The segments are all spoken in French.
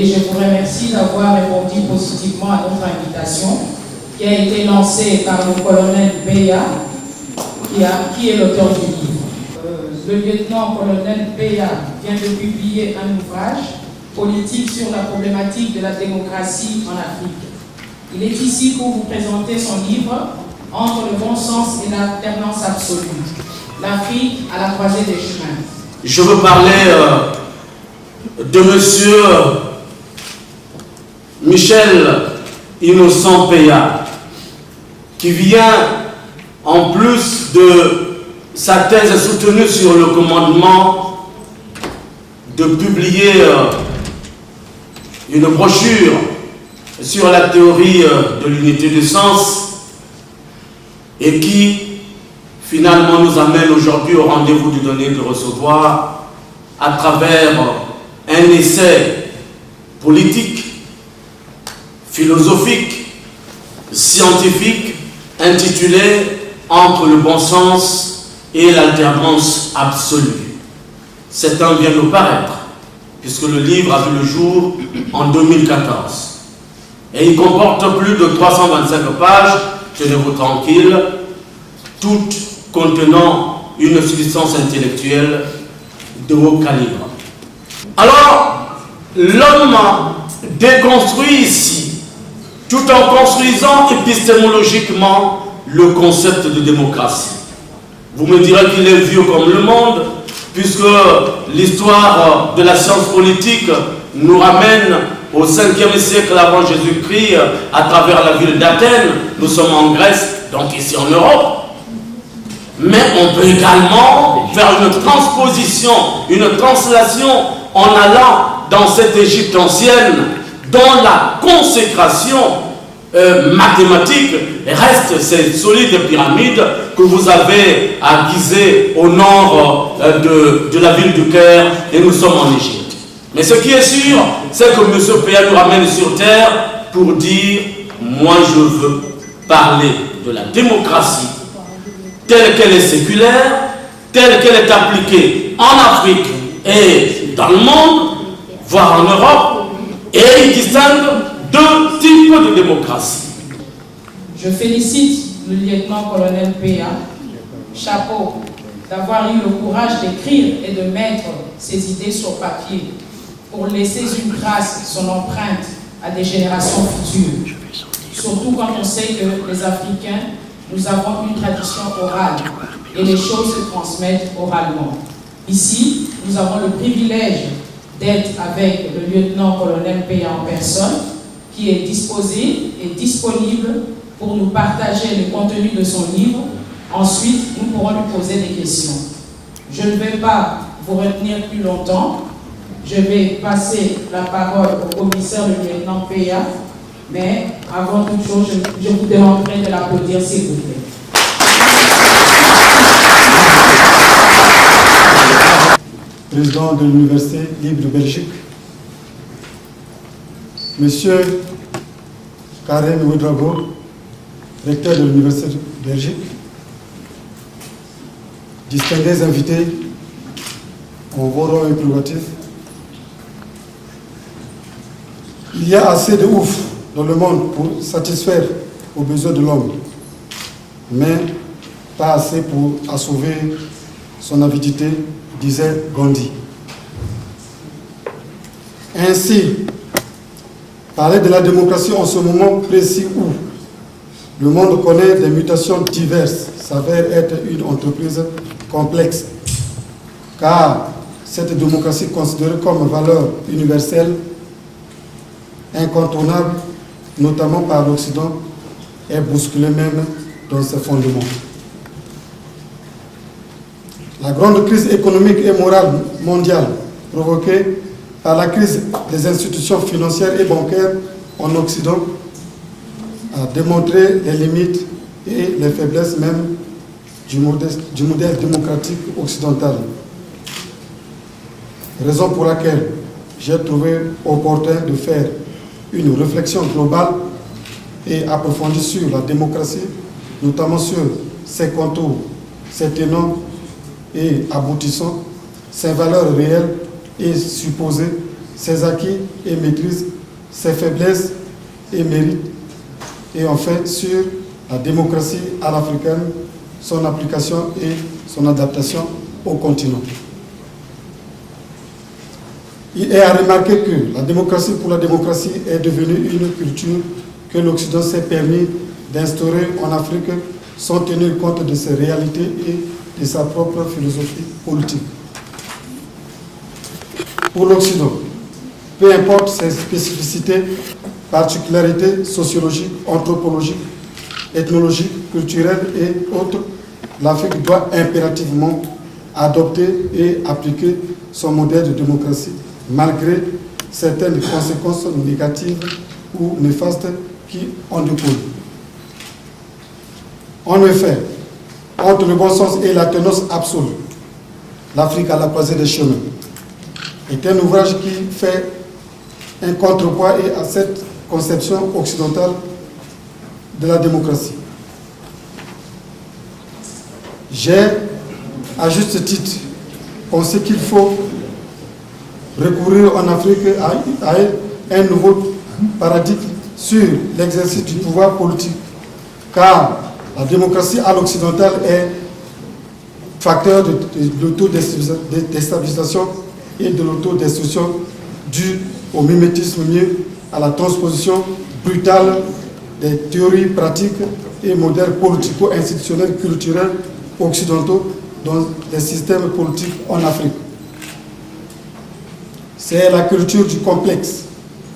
et je vous remercie d'avoir répondu positivement à notre invitation qui a été lancée par le colonel Beya, qui est l'auteur du livre. Le lieutenant-colonel Beya vient de publier un ouvrage politique sur la problématique de la démocratie en Afrique. Il est ici pour vous présenter son livre « Entre le bon sens et l'alternance absolue. L'Afrique à la croisée des chemins ». Je veux parler de monsieur Michel Innocent Beya, qui vient, en plus de sa thèse soutenue sur le commandement, de publier une brochure sur la théorie de l'unité du sens et qui finalement nous amène aujourd'hui au rendez-vous du donner et de recevoir à travers un essai politique, philosophique, scientifique intitulé « Entre le bon sens et l'alternance absolue ». Cet temps vient nous paraître, puisque le livre a vu le jour en 2014. Et il comporte plus de 325 pages, tenez-vous tranquille, toutes contenant une substance intellectuelle de haut calibre. Alors, l'homme déconstruit ici, tout en construisant épistémologiquement le concept de démocratie. Vous me direz qu'il est vieux comme le monde, puisque l'histoire de la science politique nous ramène au 5e siècle avant Jésus-Christ à travers la ville d'Athènes. Nous sommes en Grèce, donc ici en Europe. Mais on peut également faire une transposition, une translation en allant dans cette Égypte ancienne dont la consécration mathématique reste ces solides pyramides que vous avez à Gizeh au nord de la ville du Caire, et nous sommes en Égypte. Mais ce qui est sûr, c'est que M. Beya nous ramène sur terre pour dire « Moi je veux parler de la démocratie telle qu'elle est séculaire, telle qu'elle est appliquée en Afrique et dans le monde, voire en Europe, et il distingue deux types de démocratie. » Je félicite le lieutenant-colonel Beya, chapeau, d'avoir eu le courage d'écrire et de mettre ses idées sur papier pour laisser une trace, son empreinte à des générations futures. Surtout quand on sait que les Africains, nous avons une tradition orale et les choses se transmettent oralement. Ici, nous avons le privilège d'être avec le lieutenant-colonel Beya en personne, qui est disposé et disponible pour nous partager le contenu de son livre. Ensuite, nous pourrons lui poser des questions. Je ne vais pas vous retenir plus longtemps. Je vais passer la parole au commissaire, le lieutenant Beya, mais avant toute chose, je vous demanderai de l'applaudir, s'il vous plaît. Président de l'Université libre de Belgique, Monsieur Karim Ouedraogo, recteur de l'Université de Belgique, distingués invités en vos rôles impératifs, il y a assez de ouf dans le monde pour satisfaire aux besoins de l'homme, mais pas assez pour assouver son avidité, disait Gandhi. Ainsi, parler de la démocratie en ce moment précis où le monde connaît des mutations diverses s'avère être une entreprise complexe, car cette démocratie considérée comme valeur universelle, incontournable, notamment par l'Occident, est bousculée même dans ses fondements. La grande crise économique et morale mondiale provoquée par la crise des institutions financières et bancaires en Occident a démontré les limites et les faiblesses même du modèle démocratique occidental. Raison pour laquelle j'ai trouvé opportun de faire une réflexion globale et approfondie sur la démocratie, notamment sur ses contours, ses tenants et aboutissants, ses valeurs réelles et supposées, ses acquis et maîtrise ses faiblesses et mérites, et enfin sur la démocratie à l'africaine, son application et son adaptation au continent. Il est à remarquer que la démocratie pour la démocratie est devenue une culture que l'Occident s'est permis d'instaurer en Afrique sans tenir compte de ses réalités et de sa propre philosophie politique. Pour l'Occident, peu importe ses spécificités, particularités sociologiques, anthropologiques, ethnologiques, culturelles et autres, l'Afrique doit impérativement adopter et appliquer son modèle de démocratie, malgré certaines conséquences négatives ou néfastes qui en découlent. En effet, entre le bon sens et la ténance absolue, l'Afrique à la croisée des chemins est un ouvrage qui fait un contrepoids à cette conception occidentale de la démocratie. J'ai, à juste titre, pensé qu'il faut recourir en Afrique à un nouveau paradigme sur l'exercice du pouvoir politique, car la démocratie à l'occidental est facteur de l'autodéstabilisation et de l'autodestruction due au mimétisme mieux à la transposition brutale des théories pratiques et modèles politico-institutionnels culturels occidentaux dans les systèmes politiques en Afrique. C'est la culture du complexe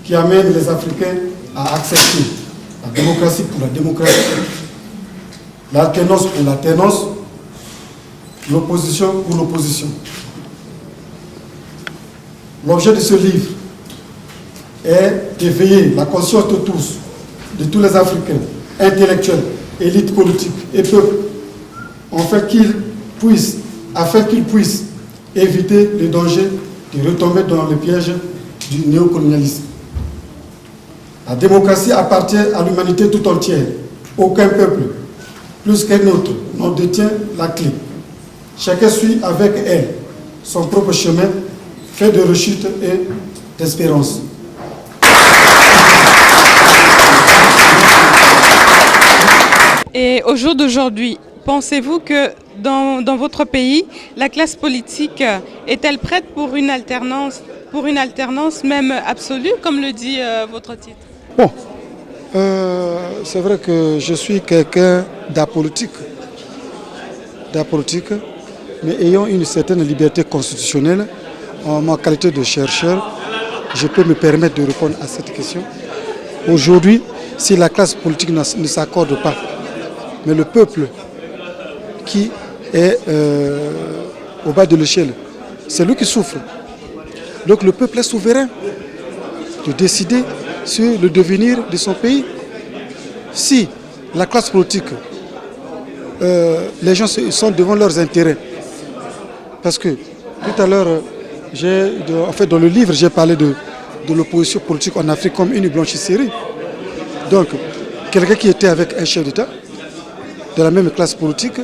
qui amène les Africains à accepter la démocratie pour la démocratie, l'alternance pour l'alternance, l'opposition pour l'opposition. L'objet de ce livre est d'éveiller la conscience de tous les Africains, intellectuels, élites politiques et peuples, afin qu'ils puissent éviter le danger de retomber dans le piège du néocolonialisme. La démocratie appartient à l'humanité tout entière. Aucun peuple, plus qu'un autre, n'en détient la clé. Chacun suit avec elle son propre chemin, fait de rechute et d'espérance. Et au jour d'aujourd'hui, pensez-vous que dans votre pays, la classe politique est-elle prête pour une alternance même absolue, comme le dit votre titre? Bon, c'est vrai que je suis quelqu'un d'apolitique, mais ayant une certaine liberté constitutionnelle, en ma qualité de chercheur, je peux me permettre de répondre à cette question. Aujourd'hui, si la classe politique ne s'accorde pas, mais le peuple qui est au bas de l'échelle, c'est lui qui souffre. Donc le peuple est souverain de décider sur le devenir de son pays. Si la classe politique, les gens sont devant leurs intérêts, parce que tout à l'heure, dans le livre, j'ai parlé de l'opposition politique en Afrique comme une blanchisserie. Donc, quelqu'un qui était avec un chef d'État de la même classe politique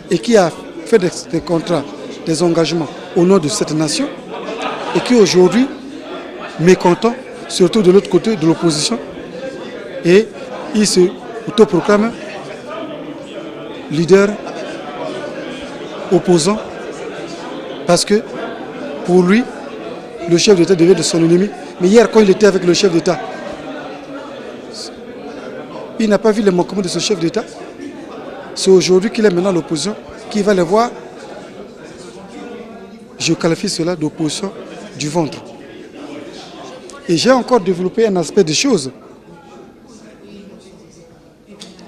et qui a fait des contrats, des engagements au nom de cette nation et qui aujourd'hui, mécontent, surtout de l'autre côté de l'opposition, et il se autoproclame leader opposant parce que pour lui, le chef d'État devait être son ennemi. Mais hier, quand il était avec le chef d'État, il n'a pas vu les manquements de ce chef d'État. C'est aujourd'hui qu'il est maintenant l'opposition qui va les voir. Je qualifie cela d'opposition du ventre. Et j'ai encore développé un aspect des choses,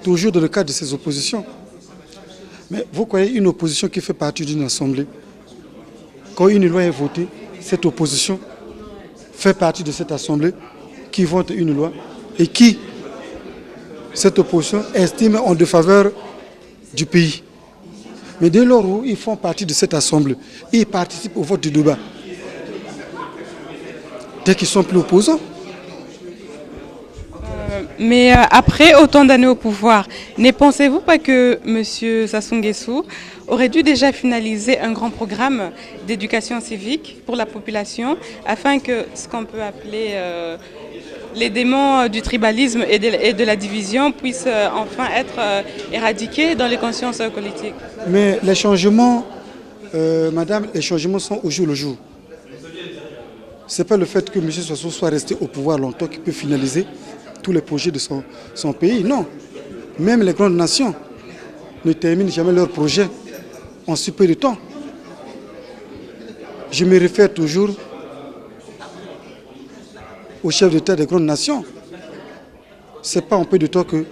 toujours dans le cadre de ces oppositions. Mais vous croyez une opposition qui fait partie d'une assemblée, quand une loi est votée, cette opposition fait partie de cette assemblée qui vote une loi et qui, cette opposition, estime en défaveur du pays. Mais dès lors où ils font partie de cette assemblée, ils participent au vote du débat. Dès qu'ils sont plus opposants. Mais après autant d'années au pouvoir, ne pensez-vous pas que M. Sassou Nguesso aurait dû déjà finaliser un grand programme d'éducation civique pour la population afin que ce qu'on peut appeler les démons du tribalisme et de la division puissent enfin être éradiqués dans les consciences politiques? Mais les changements, madame, les changements sont au jour le jour. Ce n'est pas le fait que M. Sassou soit resté au pouvoir longtemps qui peut finaliser tous les projets de son pays. Non. Même les grandes nations ne terminent jamais leurs projets en si peu de temps. Je me réfère toujours au chef d'État des grandes nations. Ce n'est pas en peu de temps que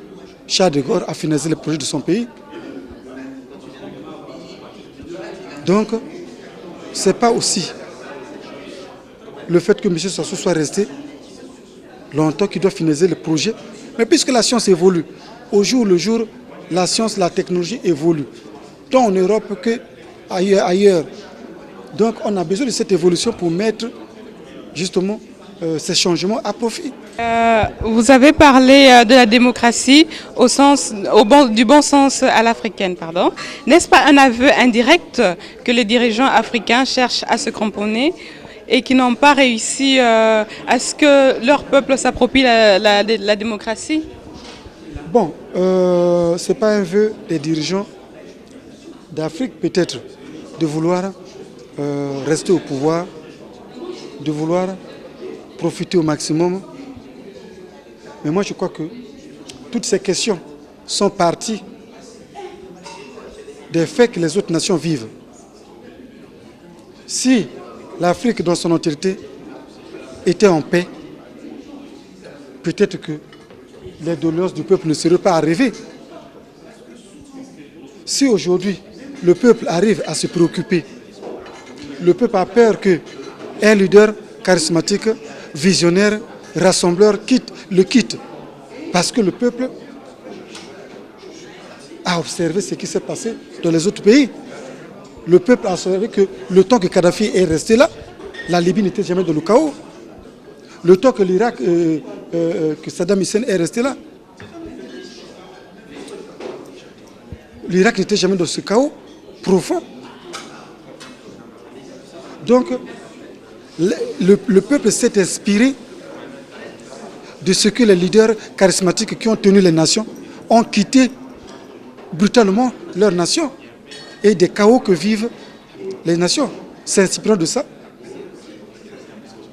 Charles de Gaulle a finalisé les projets de son pays. Donc, ce n'est pas aussi le fait que M. Sassou soit resté longtemps qu'il doit finaliser le projet. Mais puisque la science évolue, au jour le jour, la science, la technologie évolue, tant en Europe qu'ailleurs. Donc on a besoin de cette évolution pour mettre justement ces changements à profit. Vous avez parlé de la démocratie du bon sens à l'africaine, pardon. N'est-ce pas un aveu indirect que les dirigeants africains cherchent à se cramponner et qui n'ont pas réussi à ce que leur peuple s'approprie la démocratie? Bon, ce n'est pas un vœu des dirigeants d'Afrique peut-être de vouloir rester au pouvoir, de vouloir profiter au maximum. Mais moi je crois que toutes ces questions sont parties des faits que les autres nations vivent. Si l'Afrique dans son entièreté était en paix, peut-être que les doléances du peuple ne seraient pas arrivées. Si aujourd'hui le peuple arrive à se préoccuper, le peuple a peur qu'un leader charismatique, visionnaire, rassembleur le quitte. Parce que le peuple a observé ce qui s'est passé dans les autres pays. Le peuple a observé que le temps que Kadhafi est resté là, la Libye n'était jamais dans le chaos. Le temps que l'Irak, que Saddam Hussein est resté là, l'Irak n'était jamais dans ce chaos profond. Donc, le peuple s'est inspiré de ce que les leaders charismatiques qui ont tenu les nations ont quitté brutalement leur nation et des chaos que vivent les nations. S'inspirant de ça,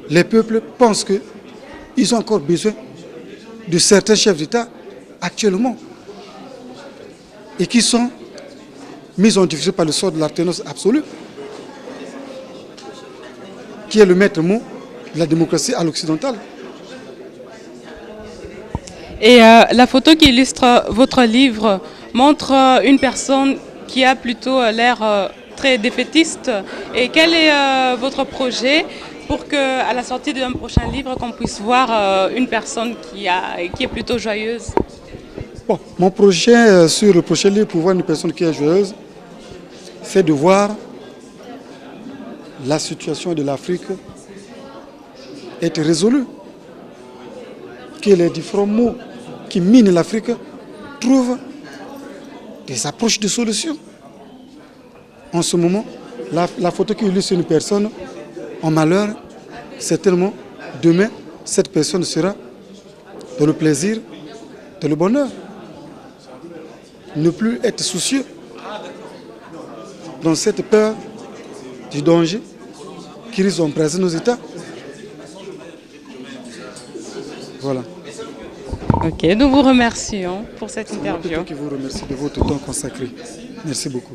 les peuples pensent qu'ils ont encore besoin de certains chefs d'État actuellement et qui sont mis en difficulté par le sort de l'alternance absolue, qui est le maître mot de la démocratie à l'occidentale. Et la photo qui illustre votre livre montre une personne qui a plutôt l'air très défaitiste. Et quel est votre projet pour qu'à la sortie d'un prochain livre, qu'on puisse voir une personne qui est plutôt joyeuse? Bon, mon projet sur le prochain livre pour voir une personne qui est joyeuse, c'est de voir la situation de l'Afrique être résolue. Que les différents mots qui minent l'Afrique trouvent des approches de solutions. En ce moment, la photo qui illustre une personne en malheur, certainement, demain, cette personne sera dans le plaisir, dans le bonheur. Ne plus être soucieux dans cette peur du danger qui risque d'embraser nos États. Voilà. Ok, nous vous remercions pour cette interview. Je vous remercie de votre temps consacré. Merci beaucoup.